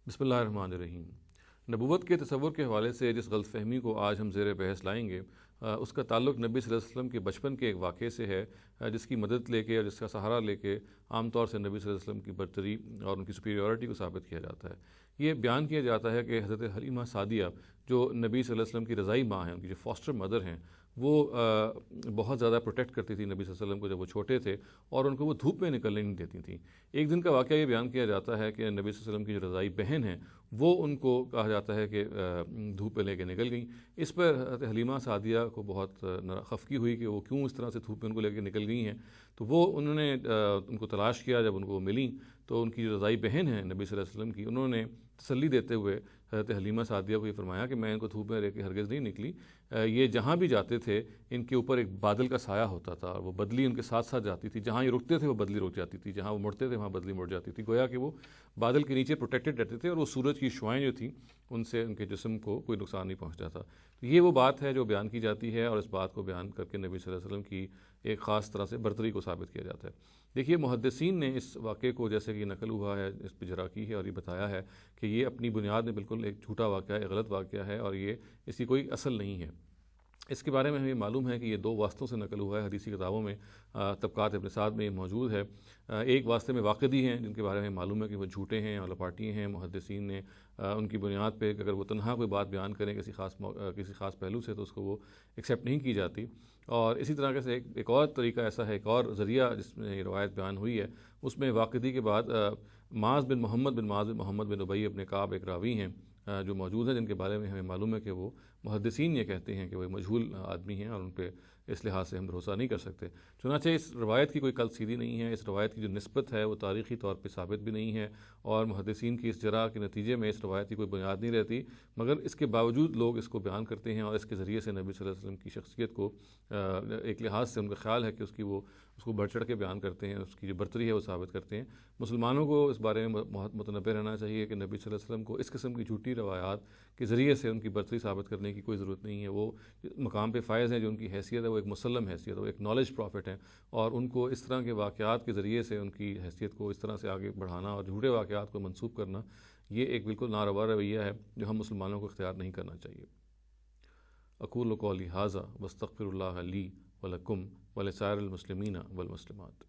بسم اللہ الرحمن الرحیم۔ نبوت کے تصور کے حوالے سے جس غلط فہمی کو آج ہم زیر بحث لائیں گے اس کا تعلق نبی صلی اللہ علیہ وسلم کے بچپن کے ایک واقعے سے ہے، جس کی مدد لے کے اور جس کا سہارا لے کے عام طور سے نبی صلی اللہ علیہ وسلم کی برتری اور ان کی سپیریورٹی کو ثابت کیا جاتا ہے۔ یہ بیان کیا جاتا ہے کہ حضرت حلیمہ سعدیہ جو نبی صلی اللہ علیہ وسلم کی رضائی ماں ہیں، ان کی جو فاسٹر مدر ہیں، وہ بہت زیادہ پروٹیکٹ کرتی تھی نبی صلی اللہ علیہ وسلم کو جب وہ چھوٹے تھے، اور ان کو وہ دھوپ میں نکلنے نہیں دیتی تھیں۔ ایک دن کا واقعہ یہ بیان کیا جاتا ہے کہ نبی صلی اللہ علیہ وسلم کی جو رضائی بہن ہیں وہ ان کو کہا جاتا ہے کہ دھوپ میں لے کے نکل گئیں۔ اس پر حضرت حلیمہ سعدیہ کو بہت خفگی ہوئی کہ وہ کیوں اس طرح سے دھوپ میں ان کو لے کے نکل گئی ہیں، تو انہوں نے ان کو تلاش کیا۔ جب ان کو ملیں تو ان کی جو رضائی بہن ہیں نبی صلی اللہ علیہ وسلم کی، انہوں نے تسلی دیتے ہوئے حضرت حلیمہ سعدیہ کو یہ فرمایا کہ میں ان کو دھوپ میں لے کے ہرگز نہیں نکلی، یہ جہاں بھی جاتے تھے ان کے اوپر ایک بادل کا سایہ ہوتا تھا، اور وہ بدلی ان کے ساتھ ساتھ جاتی تھی، جہاں یہ رکتے تھے وہ بدلی رک جاتی تھی، جہاں وہ مڑتے تھے وہاں بدلی مڑ جاتی تھی، گویا کہ وہ بادل کے نیچے پروٹیکٹڈ رہتے تھے، اور وہ سورج کی شعائیں جو تھیں ان سے ان کے جسم کو کوئی نقصان نہیں پہنچتا تھا۔ تو یہ وہ بات ہے جو بیان کی جاتی ہے، اور اس بات کو بیان کر کے نبی صلی اللہ علیہ وسلم کی ایک خاص طرح سے برتری کو ثابت کیا جاتا ہے۔ دیکھیے، محدثین نے اس واقعے کو جیسے کہ نقل ہوا ہے، اس پہ جرا کی ہے اور یہ بتایا ہے کہ یہ اپنی بنیاد میں بالکل ایک جھوٹا واقعہ ہے، ایک غلط واقعہ ہے، اور یہ اس کی کوئی اصل نہیں ہے۔ اس کے بارے میں ہمیں معلوم ہے کہ یہ دو واسطوں سے نقل ہوا ہے، حدیثی کتابوں میں طبقات ابن سعد میں یہ موجود ہے۔ ایک واسطے میں واقدی ہیں جن کے بارے میں معلوم ہے کہ وہ جھوٹے ہیں اور لپاٹی ہیں، محدثین نے ان کی بنیاد پہ اگر وہ تنہا کوئی بات بیان کریں کسی خاص پہلو سے تو اس کو وہ ایکسیپٹ نہیں کی جاتی۔ اور اسی طرح سے ایک اور طریقہ ایسا ہے، ایک اور ذریعہ جس میں یہ روایت بیان ہوئی ہے، اس میں واقدی کے بعد معاذ بن محمد بن ابی ابن کعب ایک راوی ہیں جو موجود ہیں، جن کے بارے میں ہمیں معلوم ہے کہ وہ محدثین یہ کہتے ہیں کہ وہ مجہول آدمی ہیں، اور ان پہ اس لحاظ سے ہم بھروسہ نہیں کر سکتے۔ چنانچہ اس روایت کی کوئی کل سیدھی نہیں ہے، اس روایت کی جو نسبت ہے وہ تاریخی طور پہ ثابت بھی نہیں ہے، اور محدثین کی اس جرح کے نتیجے میں اس روایت کی کوئی بنیاد نہیں رہتی، مگر اس کے باوجود لوگ اس کو بیان کرتے ہیں، اور اس کے ذریعے سے نبی صلی اللہ علیہ وسلم کی شخصیت کو ایک لحاظ سے ان کا خیال ہے کہ اس کو بڑھ چڑھ کے بیان کرتے ہیں، اس کی جو برتری ہے وہ ثابت کرتے ہیں۔ مسلمانوں کو اس بارے میں بہت متنبہ رہنا چاہیے کہ نبی صلی اللہ علیہ وسلم کو اس قسم کی جھوٹی روایات کے ذریعے سے ان کی برتری ثابت کرنے کی کوئی ضرورت نہیں ہے۔ وہ مقام پہ فائز ہیں، جو ان کی حیثیت ہے وہ ایک مسلم حیثیت ہے، وہ ایک نالج پرافٹ ہیں، اور ان کو اس طرح کے واقعات کے ذریعے سے ان کی حیثیت کو اس طرح سے آگے بڑھانا اور جھوٹے واقعات کو منسوب کرنا، یہ ایک بالکل ناروا رویہ ہے جو ہم مسلمانوں کو اختیار نہیں کرنا چاہیے۔ اقول قولی ھذا واستغفر اللہ لی ولکم ولسائر المسلمین والمسلمات۔